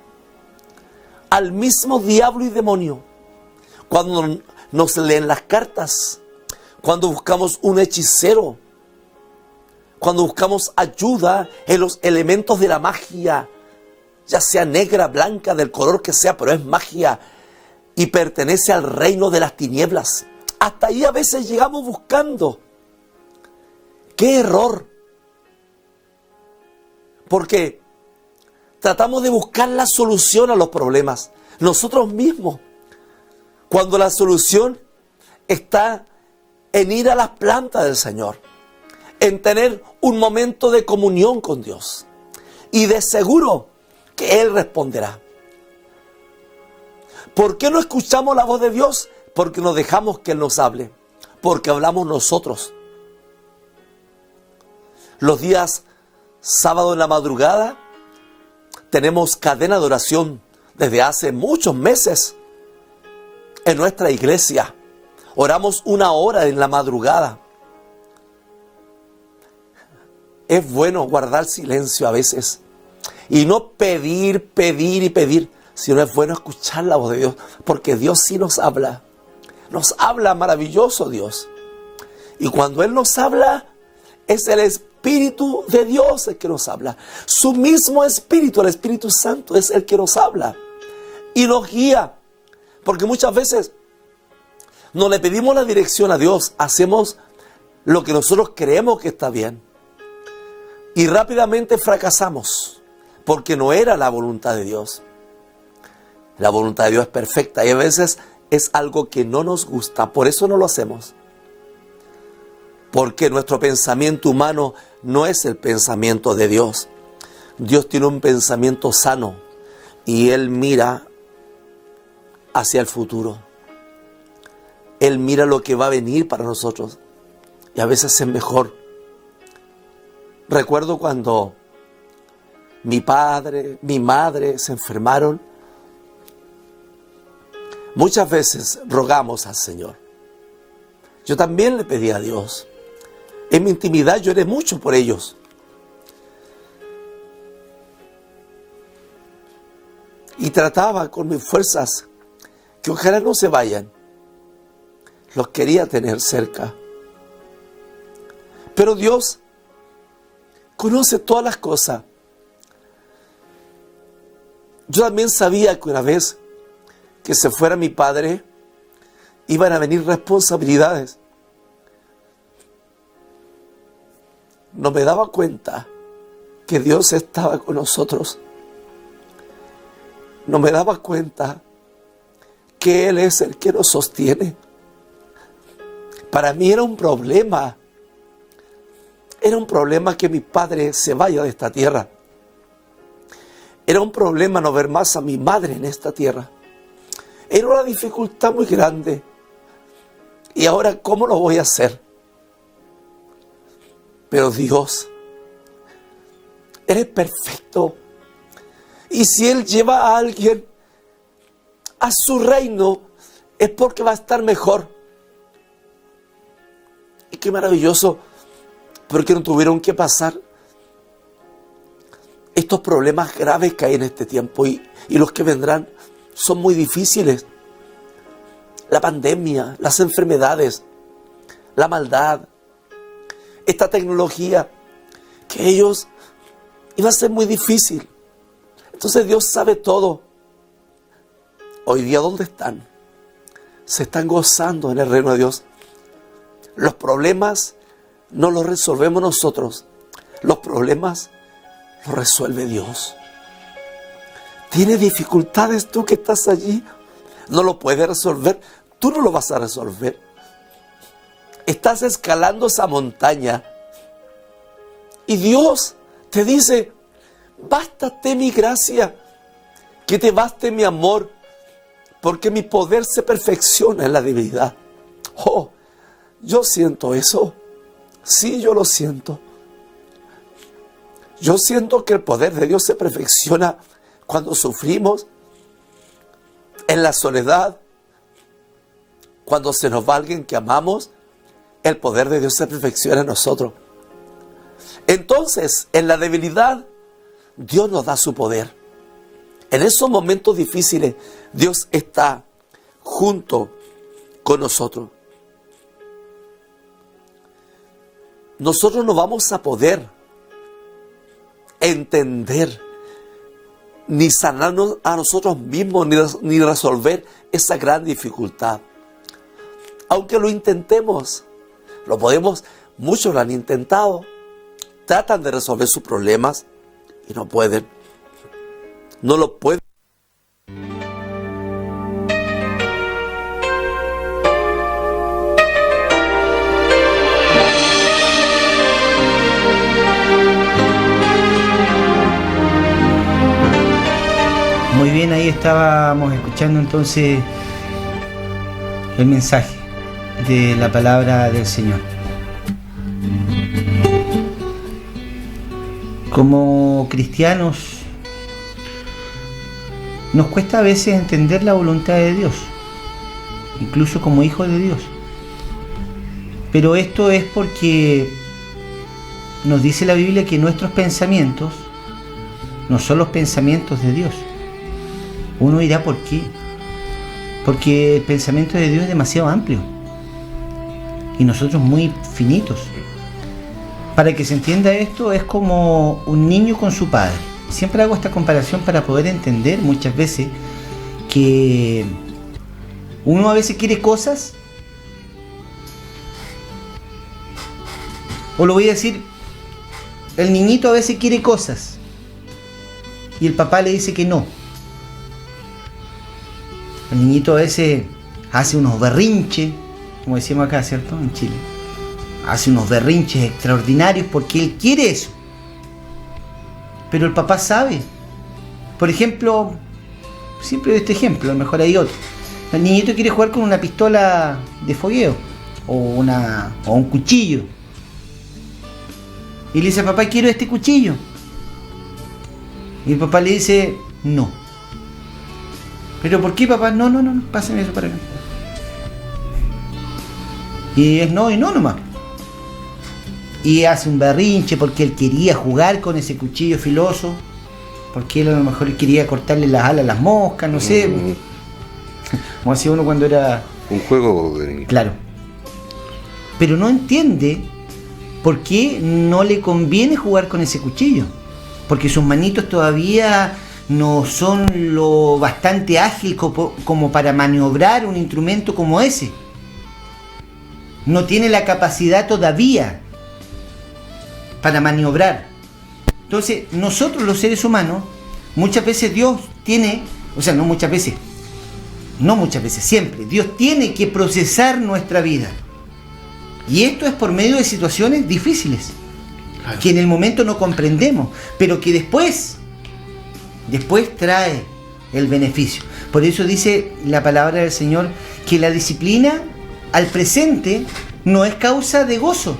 al mismo diablo y demonio. Cuando nos leen las cartas, cuando buscamos un hechicero, cuando buscamos ayuda en los elementos de la magia, ya sea negra, blanca, del color que sea, pero es magia y pertenece al reino de las tinieblas. Hasta ahí a veces llegamos buscando. ¡Qué error! Porque tratamos de buscar la solución a los problemas nosotros mismos, cuando la solución está en ir a las plantas del Señor, en tener un momento de comunión con Dios. Y de seguro que Él responderá. ¿Por qué no escuchamos la voz de Dios? Porque nos dejamos que Él nos hable. Porque hablamos nosotros. Los días sábado en la madrugada tenemos cadena de oración desde hace muchos meses en nuestra iglesia. Oramos 1 hora en la madrugada. Es bueno guardar silencio a veces y no pedir, pedir y pedir, sino es bueno escuchar la voz de Dios, porque Dios sí nos habla maravilloso Dios. Y cuando Él nos habla, es el Espíritu de Dios el que nos habla. Su mismo Espíritu, el Espíritu Santo, es el que nos habla y nos guía, porque muchas veces no le pedimos la dirección a Dios, hacemos lo que nosotros creemos que está bien y rápidamente fracasamos porque no era la voluntad de Dios. La voluntad de Dios es perfecta y a veces es algo que no nos gusta, por eso no lo hacemos. Porque nuestro pensamiento humano no es el pensamiento de Dios. Dios tiene un pensamiento sano y Él mira hacia el futuro. Él mira lo que va a venir para nosotros y a veces es mejor. Recuerdo cuando mi padre, mi madre se enfermaron. Muchas veces rogamos al Señor. Yo también le pedí a Dios. En mi intimidad lloré mucho por ellos. Y trataba con mis fuerzas que ojalá no se vayan. Los quería tener cerca. Pero Dios conoce todas las cosas. Yo también sabía que una vez que se fuera mi padre, iban a venir responsabilidades. No me daba cuenta que Dios estaba con nosotros. No me daba cuenta que Él es el que nos sostiene. Para mí era un problema. Era un problema que mi padre se vaya de esta tierra. Era un problema no ver más a mi madre en esta tierra. Era una dificultad muy grande. Y ahora, ¿cómo lo voy a hacer? Pero Dios, Él es perfecto. Y si Él lleva a alguien a su reino, es porque va a estar mejor. Y qué maravilloso, porque no tuvieron que pasar estos problemas graves que hay en este tiempo. Y los que vendrán son muy difíciles. La pandemia, las enfermedades, la maldad, esta tecnología, que ellos iba a ser muy difícil. Entonces Dios sabe todo. Hoy día, ¿dónde están? Se están gozando en el reino de Dios. Los problemas no los resolvemos nosotros. Los problemas los resuelve Dios. ¿Tienes dificultades tú que estás allí? No lo puedes resolver. Tú no lo vas a resolver. Estás escalando esa montaña. Y Dios te dice, bástate mi gracia, que te baste mi amor, porque mi poder se perfecciona en la debilidad. Oh, yo siento eso. Sí, yo lo siento. Yo siento que el poder de Dios se perfecciona cuando sufrimos, en la soledad, cuando se nos va alguien que amamos. El poder de Dios se perfecciona en nosotros. Entonces, en la debilidad, Dios nos da su poder. En esos momentos difíciles, Dios está junto con nosotros. Nosotros no vamos a poder entender ni sanarnos a nosotros mismos, ni resolver esa gran dificultad. Aunque lo intentemos, lo podemos, muchos lo han intentado, tratan de resolver sus problemas y no pueden. No lo pueden. Muy bien, ahí estábamos escuchando entonces el mensaje de la palabra del Señor. Como cristianos, nos cuesta a veces entender la voluntad de Dios, incluso como hijos de Dios. Pero esto es porque nos dice la Biblia que nuestros pensamientos no son los pensamientos de Dios. Uno dirá, ¿por qué? Porque el pensamiento de Dios es demasiado amplio y nosotros muy finitos. Para que se entienda esto, es como un niño con su padre. Siempre hago esta comparación para poder entender muchas veces que uno a veces quiere cosas, o lo voy a decir, el niñito a veces quiere cosas y el papá le dice que no. El niñito a veces hace unos berrinches, como decíamos acá, ¿cierto? En Chile. Hace unos berrinches extraordinarios porque él quiere eso. Pero el papá sabe. Por ejemplo, siempre doy este ejemplo, a lo mejor hay otro. El niñito quiere jugar con una pistola de fogueo o un cuchillo. Y le dice, papá, quiero este cuchillo. Y el papá le dice, no. ¿Pero por qué, papá? No, pásenme eso para acá. Y es no y no nomás. Y hace un berrinche porque él quería jugar con ese cuchillo filoso, porque él a lo mejor quería cortarle las alas a las moscas, no sé. Como hacía uno cuando era... Un juego de niño. Claro. Pero no entiende por qué no le conviene jugar con ese cuchillo. Porque sus manitos todavía no son lo bastante ágil como para maniobrar un instrumento como ese. No tiene la capacidad todavía para maniobrar. Entonces, nosotros los seres humanos, muchas veces Dios tiene, o sea, no muchas veces, siempre, Dios tiene que procesar nuestra vida. Y esto es por medio de situaciones difíciles, que en el momento no comprendemos, pero que después trae el beneficio. Por eso dice la palabra del Señor que la disciplina al presente no es causa de gozo.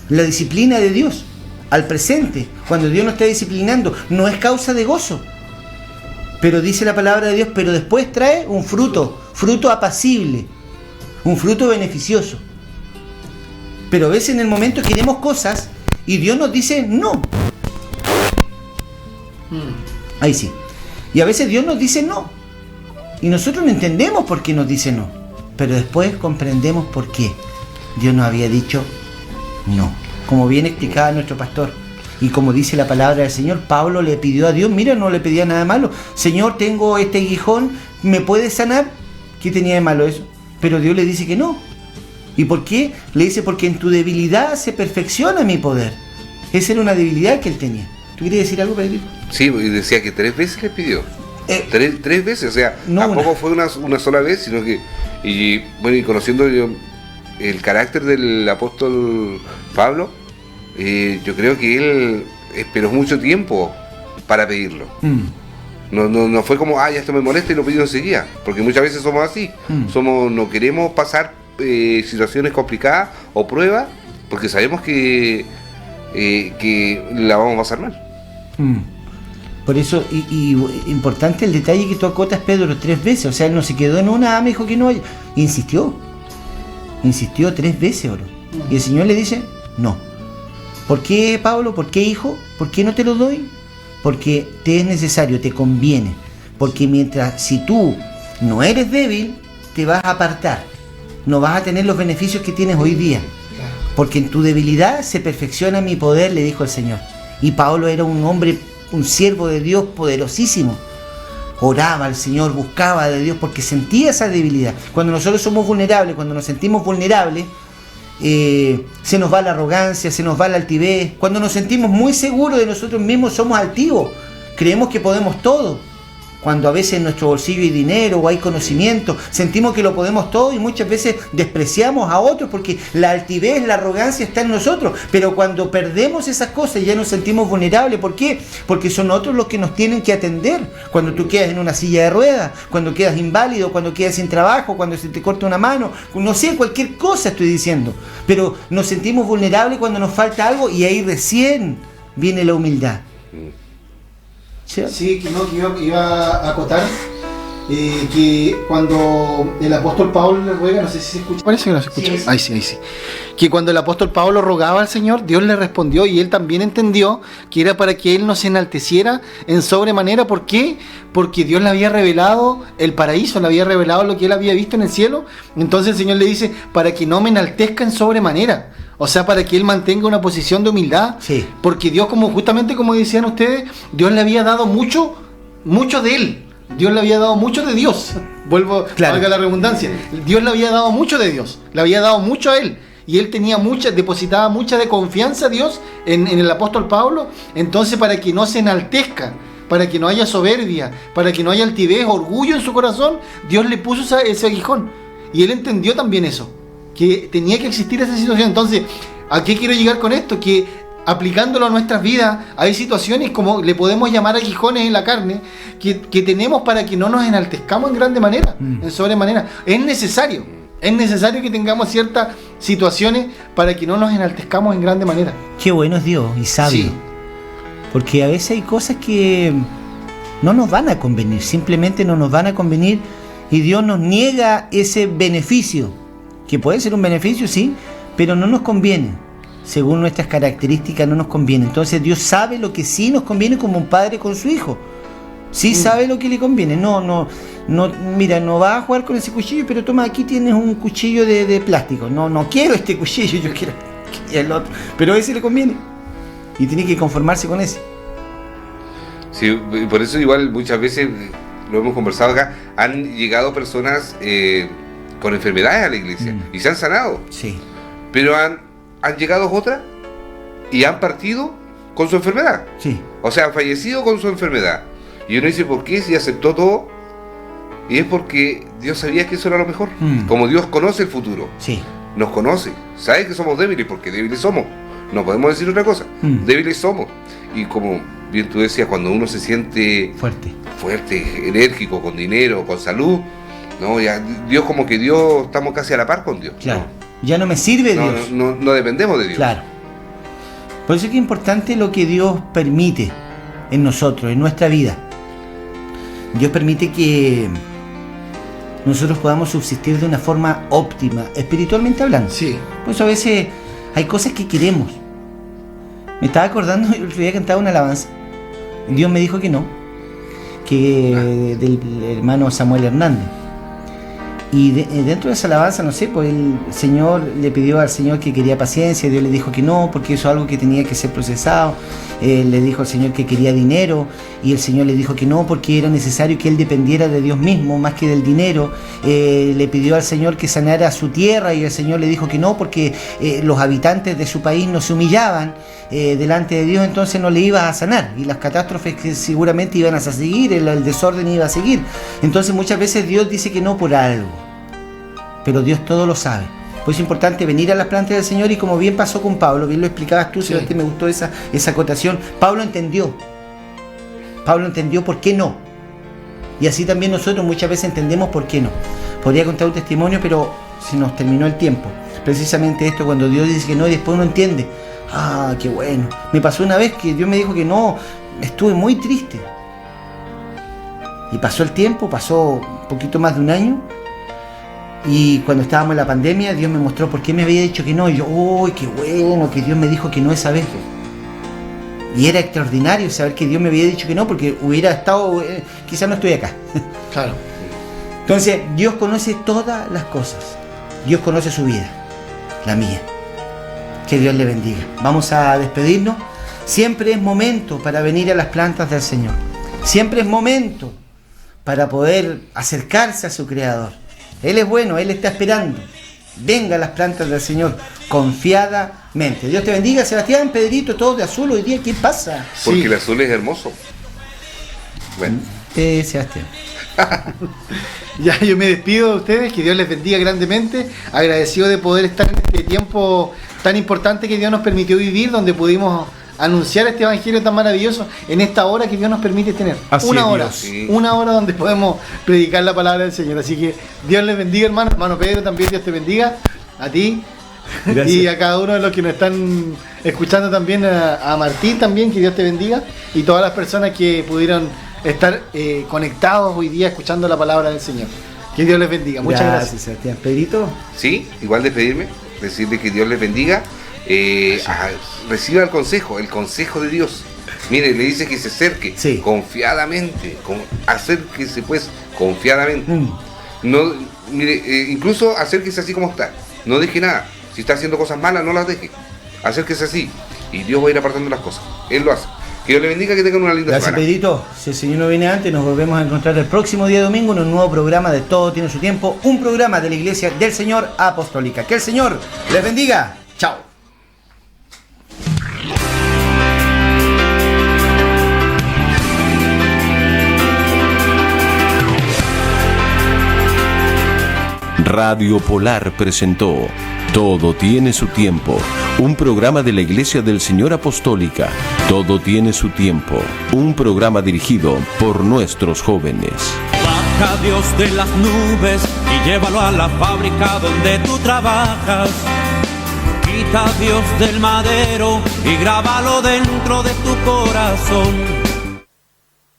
La disciplina de Dios al presente, cuando Dios nos está disciplinando, no es causa de gozo. Pero dice la palabra de Dios, pero después trae un fruto apacible, un fruto beneficioso. Pero a veces en el momento queremos cosas y Dios nos dice no. Ahí sí. Y a veces Dios nos dice no. Y nosotros no entendemos por qué nos dice no. Pero después comprendemos por qué Dios nos había dicho no. Como bien explicaba nuestro pastor. Y como dice la palabra del Señor, Pablo le pidió a Dios, mira, no le pedía nada malo. Señor, tengo este aguijón, ¿me puedes sanar? ¿Qué tenía de malo eso? Pero Dios le dice que no. ¿Y por qué? Le dice, porque en tu debilidad se perfecciona mi poder. Esa era una debilidad que él tenía. ¿Tú querías decir algo, Pedrito? Sí, y decía que 3 veces le pidió. Tres veces, o sea, no tampoco fue una sola vez, sino que, y conociendo yo el carácter del apóstol Pablo, yo creo que él esperó mucho tiempo para pedirlo. No fue como, ya esto me molesta y lo pidió enseguida, porque muchas veces somos así, no queremos pasar situaciones complicadas o pruebas, porque sabemos que la vamos a pasar mal. Por eso, y importante el detalle que tú acotas, Pedro, 3 veces. O sea, él no se quedó en una, me dijo que no. Insistió 3 veces, oro. Y el Señor le dice, no. ¿Por qué, Pablo? ¿Por qué, hijo? ¿Por qué no te lo doy? Porque te es necesario, te conviene. Porque si tú no eres débil, te vas a apartar. No vas a tener los beneficios que tienes hoy día. Porque en tu debilidad se perfecciona mi poder, le dijo el Señor. Y Pablo era un hombre, un siervo de Dios poderosísimo. Oraba al Señor, buscaba de Dios porque sentía esa debilidad. Cuando nosotros somos vulnerables, cuando nos sentimos vulnerables, se nos va la arrogancia, se nos va la altivez. Cuando nos sentimos muy seguros de nosotros mismos, somos altivos. Creemos que podemos todo. Cuando a veces en nuestro bolsillo hay dinero o hay conocimiento, sentimos que lo podemos todo y muchas veces despreciamos a otros porque la altivez, la arrogancia está en nosotros. Pero cuando perdemos esas cosas ya nos sentimos vulnerables. ¿Por qué? Porque son otros los que nos tienen que atender. Cuando tú quedas en una silla de ruedas, cuando quedas inválido, cuando quedas sin trabajo, cuando se te corta una mano, no sé, cualquier cosa estoy diciendo. Pero nos sentimos vulnerables cuando nos falta algo y ahí recién viene la humildad. Sí, que iba a acotar que cuando el apóstol Pablo le ruega, no sé si se escucha. Parece que no se escucha. Sí, sí. Ahí sí, ahí sí. Que cuando el apóstol Pablo rogaba al Señor, Dios le respondió y él también entendió que era para que él no se enalteciera en sobremanera. ¿Por qué? Porque Dios le había revelado el paraíso, le había revelado lo que él había visto en el cielo. Entonces el Señor le dice, para que no me enaltezca en sobremanera. O sea, para que él mantenga una posición de humildad. Sí. Porque Dios, justamente como decían ustedes, Dios le había dado mucho de él. Dios le había dado mucho de Dios. Vuelvo, Claro. valga la redundancia. Dios le había dado mucho de Dios. Le había dado mucho a él. Y él tenía depositaba mucha de confianza a Dios en el apóstol Pablo. Entonces, para que no se enaltezca, para que no haya soberbia, para que no haya altivez, orgullo en su corazón, Dios le puso ese aguijón. Y él entendió también eso, que tenía que existir esa situación. Entonces, ¿a qué quiero llegar con esto? Que aplicándolo a nuestras vidas, hay situaciones como le podemos llamar aguijones en la carne que tenemos para que no nos enaltezcamos en grande manera, en sobremanera. Es necesario que tengamos ciertas situaciones para que no nos enaltezcamos en grande manera. Qué bueno es Dios y sabio. Sí. Porque a veces hay cosas que no nos van a convenir, simplemente no nos van a convenir y Dios nos niega ese beneficio, que puede ser un beneficio, sí, pero no nos conviene. Según nuestras características no nos conviene. Entonces Dios sabe lo que sí nos conviene, como un padre con su hijo. Sí sabe lo que le conviene. No, mira, no va a jugar con ese cuchillo, pero toma, aquí tienes un cuchillo de plástico. No quiero este cuchillo, yo quiero el otro. Pero a ese le conviene. Y tiene que conformarse con ese. Sí, por eso igual muchas veces, lo hemos conversado acá, han llegado personas con enfermedades a la iglesia y se han sanado. Sí. Pero han llegado otras y han partido con su enfermedad. Sí. O sea, han fallecido con su enfermedad. Y uno dice, ¿por qué? Si aceptó todo. Y es porque Dios sabía que eso era lo mejor. Como Dios conoce el futuro. Sí. Nos conoce. Sabe que somos débiles, porque débiles somos. No podemos decir otra cosa. Débiles somos. Y como bien tú decías, cuando uno se siente fuerte, enérgico, con dinero, con salud, no, ya Dios, como que Dios, estamos casi a la par con Dios. Claro. Ya no me sirve No, Dios. no dependemos de Dios. Claro. Por eso es que es importante lo que Dios permite en nosotros, en nuestra vida. Dios permite que nosotros podamos subsistir de una forma óptima, espiritualmente hablando. Sí. Por eso a veces hay cosas que queremos. Me estaba acordando, el otro día cantaba una alabanza. Dios me dijo que no, que del hermano Samuel Hernández. Y dentro de esa alabanza, no sé, pues el Señor le pidió al Señor que quería paciencia, Dios le dijo que no, porque eso es algo que tenía que ser procesado. Le dijo al Señor que quería dinero, y el Señor le dijo que no, porque era necesario que él dependiera de Dios mismo, más que del dinero. Le pidió al Señor que sanara su tierra, y el Señor le dijo que no, porque los habitantes de su país no se humillaban delante de Dios, entonces no le iba a sanar, y las catástrofes que seguramente iban a seguir, el desorden iba a seguir. Entonces muchas veces Dios dice que no por algo, pero Dios todo lo sabe. Pues es importante venir a las plantas del Señor, y como bien pasó con Pablo, bien lo explicabas tú, Sí. Sebastián, me gustó esa acotación. Pablo entendió por qué no. Y así también nosotros muchas veces entendemos por qué no. Podría contar un testimonio, pero se nos terminó el tiempo. Precisamente esto, cuando Dios dice que no y después uno entiende. Ah, qué bueno. Me pasó una vez que Dios me dijo que no, estuve muy triste. Y pasó el tiempo, pasó un poquito más de un año. Y cuando estábamos en la pandemia, Dios me mostró por qué me había dicho que no. Y yo, ¡uy, qué bueno que Dios me dijo que no esa vez! Y era extraordinario saber que Dios me había dicho que no, porque hubiera estado, quizás no estoy acá. Claro. Entonces, Dios conoce todas las cosas. Dios conoce su vida, la mía. Que Dios le bendiga. Vamos a despedirnos. Siempre es momento para venir a las plantas del Señor. Siempre es momento para poder acercarse a su Creador. Él es bueno, Él está esperando. Venga a las plantas del Señor confiadamente. Dios te bendiga, Sebastián, Pedrito, todos de azul hoy día. ¿Qué pasa? Porque Sí. el azul es hermoso. Bueno, Sebastián. Ya, yo me despido de ustedes, que Dios les bendiga grandemente, agradecido de poder estar en este tiempo tan importante que Dios nos permitió vivir, donde pudimos anunciar este evangelio tan maravilloso en esta hora que Dios nos permite tener. Así Una es, hora, Dios. Sí. una hora donde podemos predicar la palabra del Señor. Así que Dios les bendiga, hermano Pedro, también Dios te bendiga, a ti. Gracias. Y a cada uno de los que nos están escuchando también, a Martín también, que Dios te bendiga, y todas las personas que pudieron estar conectados hoy día escuchando la palabra del Señor. Que Dios les bendiga. Muchas gracias. Sebastián. Pedrito. Sí, igual despedirme, decirle que Dios les bendiga. Reciba el consejo de Dios. Mire, le dice que se acerque confiadamente, acérquese pues confiadamente. No, mire, incluso acérquese así como está. No deje nada. Si está haciendo cosas malas, no las deje. Acérquese así y Dios va a ir apartando las cosas. Él lo hace. Que Dios le bendiga, que tengan una linda semana. Gracias, Pedrito. Si el Señor no viene antes, nos volvemos a encontrar el próximo día domingo en un nuevo programa de Todo Tiene Su Tiempo, un programa de la Iglesia del Señor Apostólica. Que el Señor les bendiga. Chao. Radio Polar presentó Todo Tiene Su Tiempo, un programa de la Iglesia del Señor Apostólica. Todo tiene su tiempo, un programa dirigido por nuestros jóvenes. Baja Dios de las nubes y llévalo a la fábrica donde tú trabajas. Quita a Dios del madero y grábalo dentro de tu corazón.